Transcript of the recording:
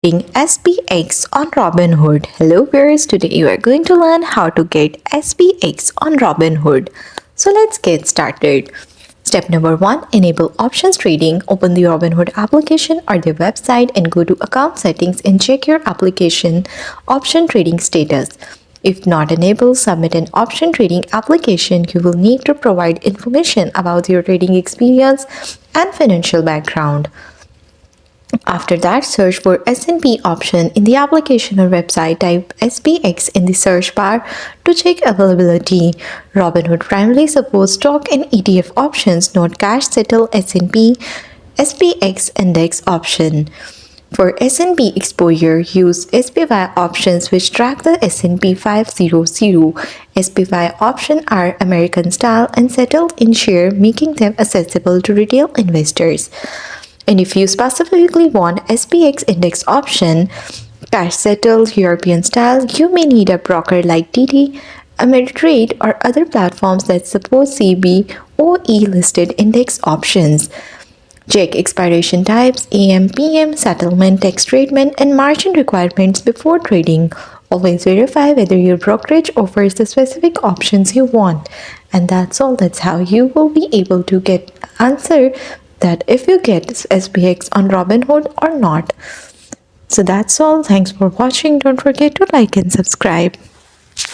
Getting SPX on Robinhood. Hello viewers, today you are going to learn how to get SPX on Robinhood. So let's get started. Step number 1, enable options trading. Open the Robinhood application or their website and go to account settings and check your application option trading status. If not enabled, submit an option trading application. You will need to provide information about your trading experience and financial background. After that, search for S&P option in the application or website. Type SPX in the search bar to check availability. Robinhood primarily supports stock and ETF options, not cash settle S&P SPX index option. For S&P exposure, use SPY options which track the S&P 500. SPY options are American style and settled in share, making them accessible to retail investors. And if you specifically want SPX index option, cash settled European style, you may need a broker like TD, Ameritrade, or other platforms that support CBOE listed index options. Check expiration types, AM, PM, settlement, tax treatment, and margin requirements before trading. Always verify whether your brokerage offers the specific options you want. And that's all. That's how you will be able to get answer that if you get SPX on Robinhood or not. So that's all. Thanks for watching. Don't forget to like and subscribe.